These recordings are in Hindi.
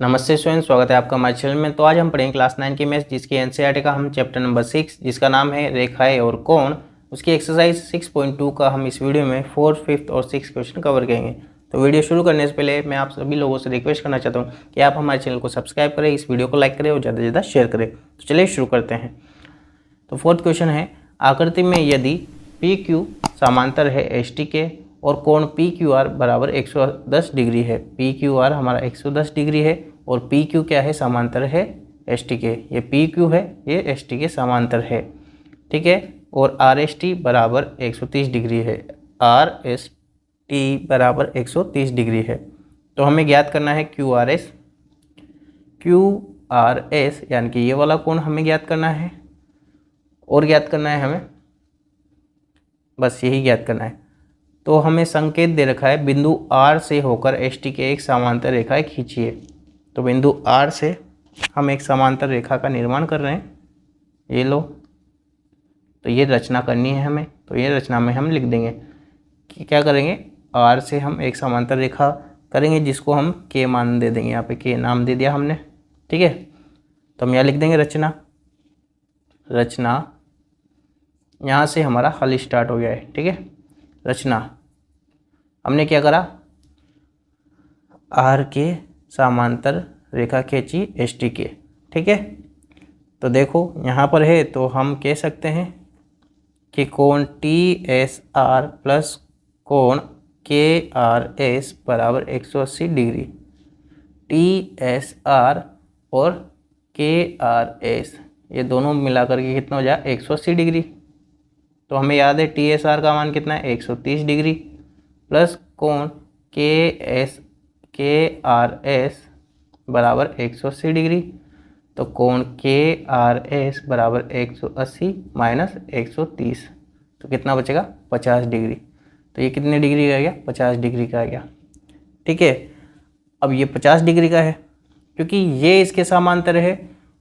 नमस्ते स्टूडेंट, स्वागत है आपका हमारे चैनल में। तो आज हम पढ़ेंगे क्लास 9 की मैथ्स, जिसकी एनसीईआरटी का हम चैप्टर नंबर 6 जिसका नाम है रेखाएं और कोण, उसकी एक्सरसाइज 6.2 का हम इस वीडियो में 4th, 5th और 6th क्वेश्चन कवर करेंगे। तो वीडियो शुरू करने से पहले मैं आप सभी लोगों से रिक्वेस्ट करना चाहता हूँ कि आप हमारे चैनल को सब्सक्राइब करें, इस वीडियो को लाइक करें और ज़्यादा से ज़्यादा शेयर करें। तो चलिए शुरू करते हैं। तो 4th क्वेश्चन है, आकृति में यदि पी क्यू समांतर है एस टी के और कोण पी क्यू आर बराबर 110 डिग्री है। पी क्यू आर हमारा 110 डिग्री है और पी क्यू क्या है, समांतर है एस टी के। ये पी क्यू है, ये एस टी के समांतर है, ठीक है। और आर एस टी बराबर 130 डिग्री है। आर एस टी बराबर 130 डिग्री है। तो हमें ज्ञात करना है Q R S. Q R S यानी कि ये वाला कोण हमें ज्ञात करना है, और ज्ञात करना है हमें, बस यही ज्ञात करना है। तो हमें संकेत दे रखा है, बिंदु आर से होकर एस टी के एक समांतर रेखा खींचिए। तो बिंदु आर से हम एक समांतर रेखा का निर्माण कर रहे हैं, ये लो। तो ये रचना करनी है हमें, तो ये रचना में हम लिख देंगे कि क्या करेंगे, आर से हम एक समांतर रेखा करेंगे जिसको हम के मान दे देंगे। यहाँ पे के नाम दे दिया हमने, ठीक है। तो हम यहाँ लिख देंगे रचना। रचना यहाँ से हमारा हल स्टार्ट हो गया है, ठीक है। रचना हमने क्या करा, आर के समांतर रेखा खींची एस टी के, ठीक है। तो देखो यहाँ पर है, तो हम कह सकते हैं कि कोण टी एस आर प्लस कोण के आर एस बराबर 180 डिग्री। टी एस आर और के आर एस ये दोनों मिलाकर के कितना हो जाए, 180 डिग्री। तो हमें याद है टी एस आर का मान कितना है, 130 डिग्री, प्लस कोण के आर एस बराबर 180 डिग्री। तो कोण के आर एस बराबर 180 माइनस 130, तो कितना बचेगा, 50 डिग्री। तो ये कितने डिग्री का आ गया, 50 डिग्री का आ गया, ठीक है। अब ये 50 डिग्री का है क्योंकि ये इसके समांतर है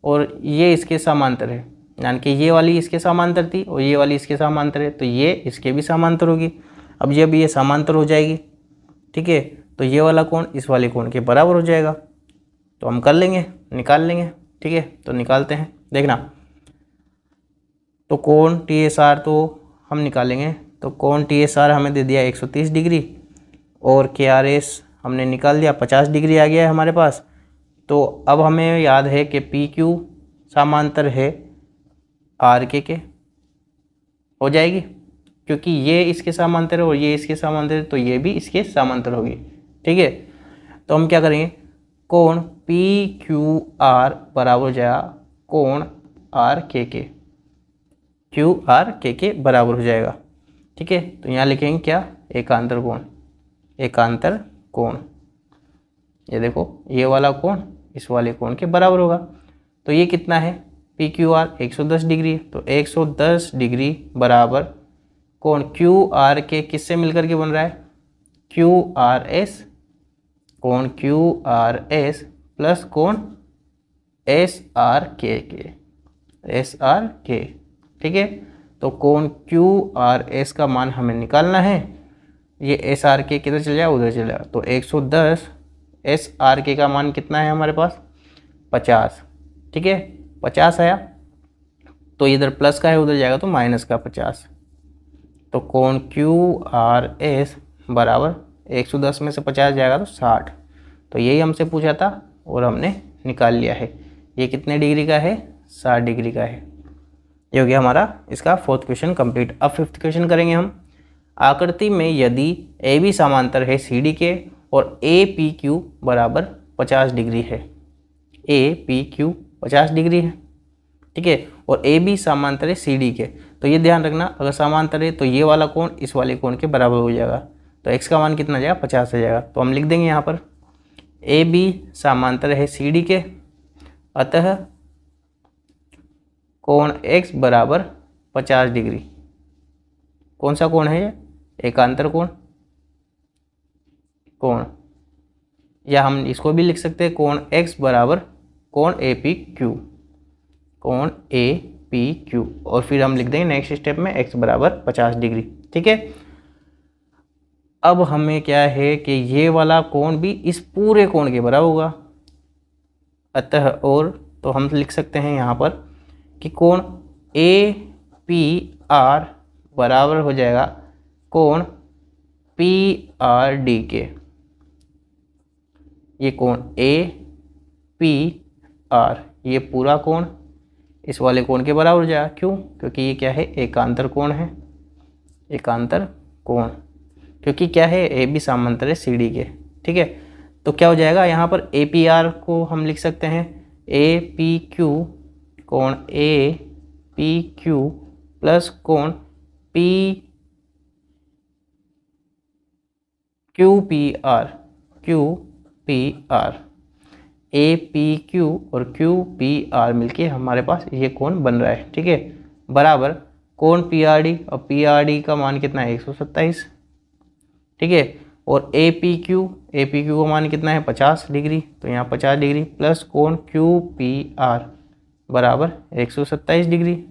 और ये इसके समांतर है, यानी कि ये वाली इसके समांतर थी और ये वाली इसके समांतर है, तो ये इसके भी समांतर होगी। अब जब ये समांतर हो जाएगी, ठीक है, तो ये वाला कोण इस वाले कोण के बराबर हो जाएगा। तो हम कर लेंगे, निकाल लेंगे, ठीक है। तो निकालते हैं, देखना। तो कोण टी एस आर तो हम निकालेंगे। तो कोण टी एस आर हमें दे दिया 130 डिग्री और के आर एस हमने निकाल दिया, 50 डिग्री आ गया है हमारे पास। तो अब हमें याद है कि पी क्यू समांतर है आर के हो जाएगी, क्योंकि ये इसके समांतर है और ये इसके समांतर है, तो ये भी इसके समांतर होगी, ठीक है। तो हम क्या करेंगे, कोण पी क्यू आर बराबर हो जाएगा कोण आर के, क्यू आर के बराबर हो जाएगा, ठीक है। तो यहाँ लिखेंगे क्या, एकांतर कोण। एकांतर कोण, ये देखो ये वाला कोण इस वाले कोण के बराबर होगा। तो ये कितना है, पी क्यू आर 110 डिग्री, तो 110 डिग्री बराबर कोण क्यू आर के किससे मिलकर के बन रहा है, क्यू आर एस, कोण क्यू आर एस प्लस कोण एस आर के, एस आर के, ठीक है। तो कोण क्यू आर एस का मान हमें निकालना है। ये एस आर के किधर चल जाए, उधर चल जाए। तो 110 एस आर के का मान कितना है हमारे पास, 50, ठीक है। 50 आया, तो इधर प्लस का है उधर जाएगा तो माइनस का 50। तो कोण क्यू आर एस बराबर 110 में से 50 जाएगा तो 60। तो यही हमसे पूछा था और हमने निकाल लिया है। ये कितने डिग्री का है, 60 डिग्री का है। ये हो गया हमारा इसका 4th क्वेश्चन कंप्लीट। अब 5th क्वेश्चन करेंगे हम। आकृति में यदि ए बी समांतर है सी डी के और ए पी क्यू बराबर 50 डिग्री है। ए पी क्यू 50 डिग्री है, ठीक है, और ए बी समांतर है सी डी के। तो ये ध्यान रखना, अगर समांतर है तो ये वाला कोण इस वाले कोण के बराबर हो जाएगा। तो x का मान कितना आ जाएगा, 50 आ जाएगा। तो हम लिख देंगे यहाँ पर ए बी समांतर है सी डी के, अतः कोण x बराबर 50 डिग्री। कौन सा कोण है ये, एकांतर कोण। कोण, या हम इसको भी लिख सकते हैं कोण x बराबर कोण ए पी क्यू, कोण ए पी क्यू। और फिर हम लिख देंगे नेक्स्ट स्टेप में x बराबर 50 डिग्री, ठीक है। अब हमें क्या है कि ये वाला कोण भी इस पूरे कोण के बराबर होगा। अतः और तो हम लिख सकते हैं यहाँ पर कि कोण ए पी आर बराबर हो जाएगा कोण पी आर डी के। ये कोण ए पी आर ये पूरा कोण इस वाले कोण के बराबर हो जाएगा। क्यों? क्योंकि ये क्या है, एकांतर कोण है, एकांतर कोण, क्योंकि क्या है ए बी समांतर है सी डी के। ठीक है, तो क्या हो जाएगा यहाँ पर ए पी आर को हम लिख सकते हैं ए पी क्यू, कोण ए पी क्यू प्लस कोण P Q P R, Q P R, A P Q और क्यू पी आर मिलके हमारे पास ये कोण बन रहा है। ठीक है, बराबर कोण पी आर डी, और पी आर डी का मान कितना है 127। ठीक है, और ए पी क्यू का मान कितना है 50 डिग्री, तो यहाँ 50 डिग्री प्लस कोण क्यू पी आर बराबर 127 डिग्री।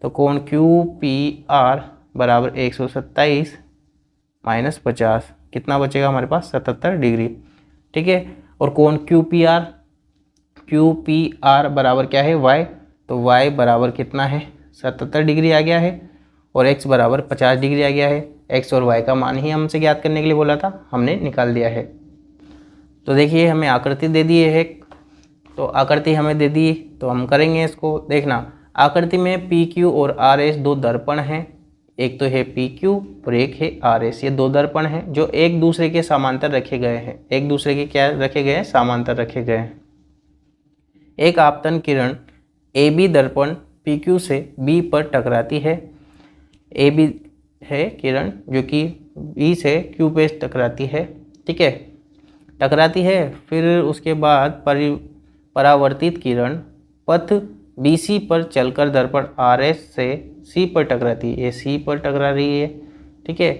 तो कोण क्यू पी आर बराबर 127 माइनस 50 कितना बचेगा हमारे पास 77 डिग्री। ठीक है, और कोण क्यू पी आर बराबर क्या है y, तो y बराबर कितना है 77 डिग्री आ गया है, और x बराबर 50 डिग्री आ गया है। x और y का मान ही हमसे ज्ञात करने के लिए बोला था, हमने निकाल दिया है। तो देखिए हमें आकृति दे दी है, तो आकृति हमें दे दी तो हम करेंगे इसको। देखना, आकृति में पी क्यू और आर एस दो दर्पण हैं, एक तो है पी क्यू और एक है आर एस। ये दो दर्पण हैं जो एक दूसरे के समांतर रखे गए हैं, एक दूसरे के क्या रखे गए हैं, समांतर रखे गए हैं। एक आपतन किरण ए बी दर्पण पी क्यू से बी पर टकराती है। ए बी है किरण जो कि बी से क्यू पे टकराती है। ठीक है, टकराती है, फिर उसके बाद परावर्तित किरण पथ बी सी पर चलकर दर्पण आर एस से सी पर टकराती है, ये सी पर टकरा रही है। ठीक है,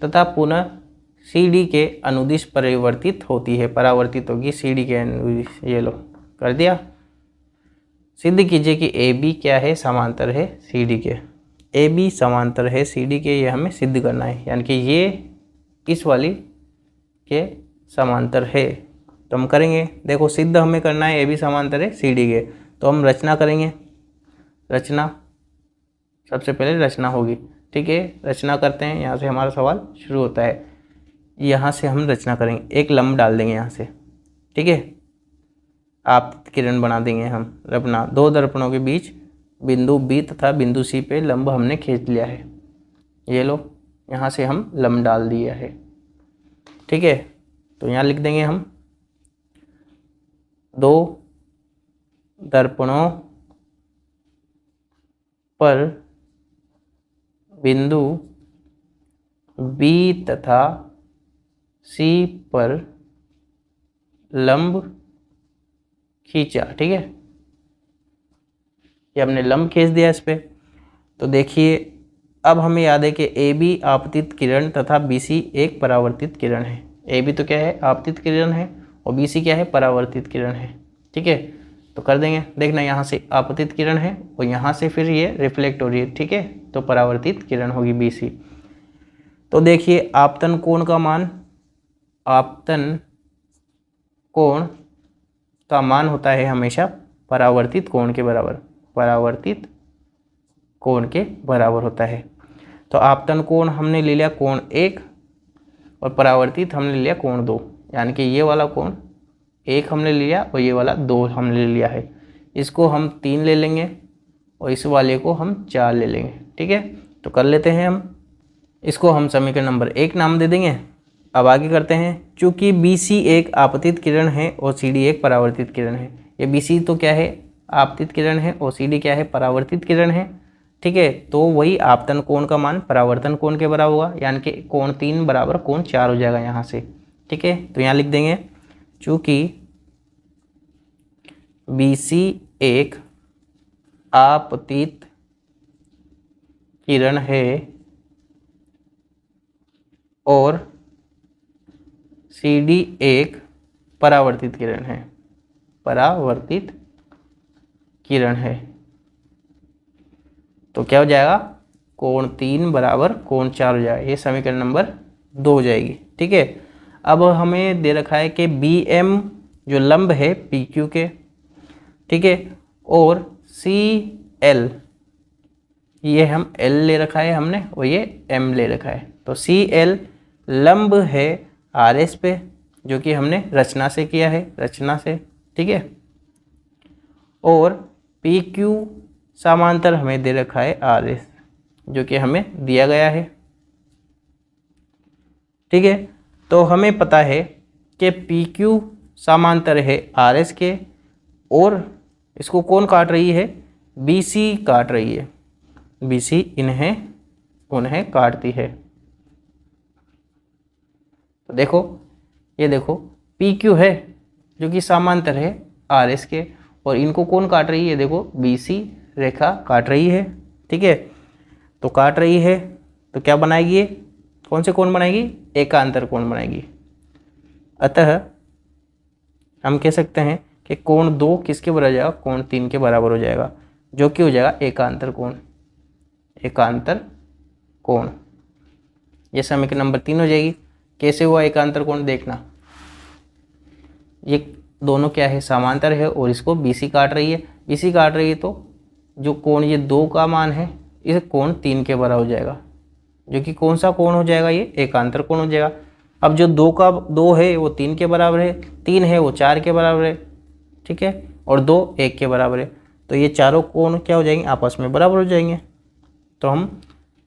तथा पुनः सी डी के अनुदिश परिवर्तित होती है, परावर्तित होगी सी डी के अनुदिश। ये लो कर दिया। सिद्ध कीजिए कि ए बी क्या है, समांतर है सी डी के। ए बी समांतर है सी डी के, ये हमें सिद्ध करना है, यानी कि ये इस वाली के समांतर है। तो हम करेंगे, देखो सिद्ध हमें करना है ए बी समांतर है सी डी के, तो हम रचना करेंगे। रचना सबसे पहले रचना होगी। ठीक है, रचना करते हैं, यहाँ से हमारा सवाल शुरू होता है। यहाँ से हम रचना करेंगे, एक लंब डाल देंगे यहाँ से। ठीक है, आप किरण बना देंगे हम। अपना दो दर्पणों के बीच बिंदु बी तथा बिंदु सी पे लंब हमने खींच लिया है। ये लो, यहाँ से हम लंब डाल दिया है। ठीक है, तो यहाँ लिख देंगे हम दो दर्पणों पर बिंदु बी तथा सी पर लंब खींचा। ठीक है, ये हमने लंब खींच दिया इस पे। तो देखिए अब हमें याद है कि ए बी आपतित किरण तथा बी सी एक परावर्तित किरण है। ए बी तो क्या है, आपतित किरण है, और बी सी क्या है, परावर्तित किरण है। ठीक है, तो कर देंगे। देखना यहाँ से आपतित किरण है और यहाँ से फिर ये रिफ्लेक्ट हो रही है। ठीक है, तो परावर्तित किरण होगी बी सी। तो देखिए आपतन कोण का मान, आपतन कोण का मान होता है हमेशा परावर्तित कोण के बराबर, परावर्तित कोण के बराबर होता है। तो आपतन कोण हमने ले लिया कोण 1 और परावर्तित हमने ले लिया कोण 2, यानी कि ये वाला कोण 1 हमने ले लिया और ये वाला 2 हमने ले लिया है। इसको हम 3 ले लेंगे और इस वाले को हम 4 ले लेंगे। ठीक है, तो कर लेते हैं हम इसको। हम समीकरण नंबर 1 नाम दे देंगे। अब आगे करते हैं। चूँकि बी सी एक आपतित किरण है और सी डी एक परावर्तित किरण है। ये बी सी तो क्या है, आपतित किरण है, और सी डी क्या है, परावर्तित किरण है। ठीक है, तो वही आपतन कोण का मान परावर्तन कोण के बराबर होगा, यानी कि कोण 3 बराबर कोण 4 हो जाएगा यहाँ से। ठीक है, तो यहाँ लिख देंगे चूँकि बी सी एक आपतित किरण है और सी डी एक परावर्तित किरण है, परावर्तित किरण है, तो क्या हो जाएगा, कोण 3 बराबर कोण 4 हो जाएगा। ये समीकरण नंबर 2 हो जाएगी। ठीक है, अब हमें दे रखा है कि बी एम जो लंब है पी क्यू के, ठीक है, और Cl ये हम L ले रखा है हमने और ये M ले रखा है। तो Cl लंब है RS पे, जो कि हमने रचना से किया है, रचना से, ठीक है। और PQ समांतर हमें दे रखा है RS, जो कि हमें दिया गया है, ठीक है। तो हमें पता है कि PQ समांतर है RS के, और इसको कौन काट रही है, BC काट रही है, BC उन्हें काटती है। तो देखो, ये देखो PQ है जो कि समांतर है RS के, और इनको कौन काट रही है, देखो BC रेखा काट रही है, ठीक है। तो काट रही है तो क्या बनाएगी, ये कौन से कोण बनाएगी, एकांतर कोण बनाएगी। अतः हम कह सकते हैं कि कोण 2 किसके बराबर हो जाएगा, कोण 3 के बराबर हो जाएगा, जो कि हो जाएगा एकांतर कोण, एकांतर कोण। ये समीकरण नंबर 3 हो जाएगी। कैसे हुआ एकांतर कोण, देखना, ये दोनों क्या है, समांतर है, और इसको BC काट रही है, BC काट रही है, तो जो कोण ये 2 का मान है, इस कोण 3 के बराबर हो जाएगा, जो कि कौन सा कोण हो जाएगा, ये एकांतर कोण हो जाएगा। अब जो 2 का 2 है वो 3 के बराबर है, 3 है वो 4 के बराबर है, ठीक है, और 2 1 के बराबर है। तो ये चारों कोण क्या हो जाएंगे, आपस में बराबर हो जाएंगे। तो हम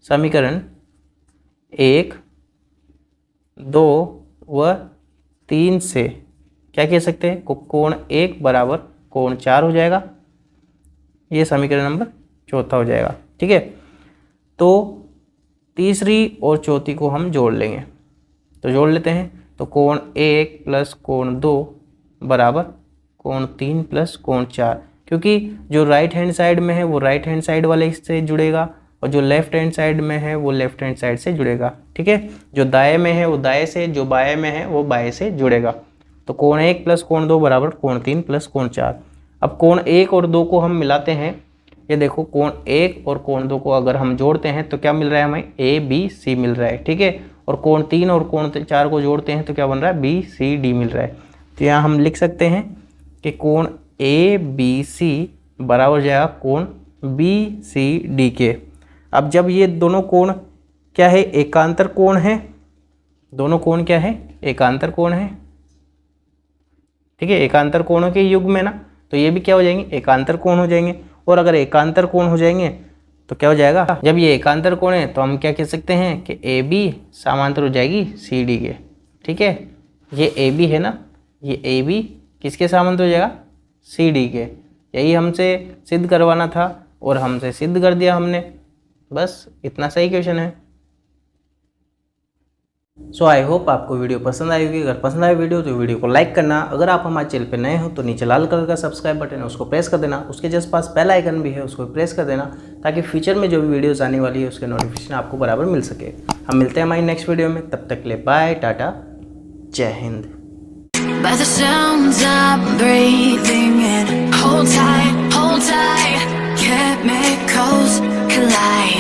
समीकरण 1, 2 व 3 से क्या कह सकते हैं, कोण 1 बराबर कोण 4 हो जाएगा। ये समीकरण नंबर 4 हो जाएगा, ठीक है। तो तीसरी और चौथी को हम जोड़ लेंगे, तो जोड़ लेते हैं। तो कोण 1 प्लस कोण 2 बराबर कोण 3 प्लस कोण 4, क्योंकि जो राइट हैंड साइड में है वो राइट हैंड साइड वाले से जुड़ेगा, और जो लेफ्ट हैंड साइड में है वो लेफ्ट हैंड साइड से जुड़ेगा, ठीक है। जो दाएं में है वो दाएं से, जो बाएं में है वो बाएं से जुड़ेगा। तो कोण 1 प्लस कोण 2 बराबर कोण 3 प्लस कोण 4। अब कोण 1 और 2 को हम मिलाते हैं, ये देखो कोण 1 और कोण 2 को अगर हम जोड़ते हैं तो क्या मिल रहा है हमें, ABC मिल रहा है, ठीक है। और कोण 3 और कोण 4 को जोड़ते हैं तो क्या बन रहा है, BCD मिल रहा है। तो यहाँ हम लिख सकते हैं कि कोण ABC बराबर हो जाएगा कोण BCD के। अब जब ये दोनों कोण क्या है, एकांतर कोण है, दोनों कोण क्या है, एकांतर कोण है, ठीक है, एकांतर कोणों के युग में ना, तो ये भी क्या हो जाएंगे, एकांतर कोण हो जाएंगे। और अगर एकांतर कोण हो जाएंगे तो क्या हो जाएगा, जब ये एकांतर कोण है तो हम क्या कह सकते हैं कि AB समांतर हो जाएगी CD के, ठीक है। ये AB है ना, ये AB किसके समांतर हो जाएगा, CD के। यही हमसे सिद्ध करवाना था और हमसे सिद्ध कर दिया हमने, बस इतना सही क्वेश्चन है। सो आई होप आपको वीडियो पसंद आई होगी। अगर पसंद आए वीडियो तो वीडियो को लाइक करना। अगर आप हमारे चैनल पे नए हो तो नीचे लाल कलर का सब्सक्राइब बटन है, उसको प्रेस कर देना। उसके जस्ट पास बेल आइकन भी है, उसको प्रेस कर देना, ताकि फ्यूचर में जो भी वीडियोस आने वाली है उसके नोटिफिकेशन आपको बराबर मिल सके। हम मिलते हैं हमारी नेक्स्ट वीडियो में, तब तक के लिए बाय, टाटा, जय Hind. By the sounds I'm breathing in, hold tight, chemicals collide.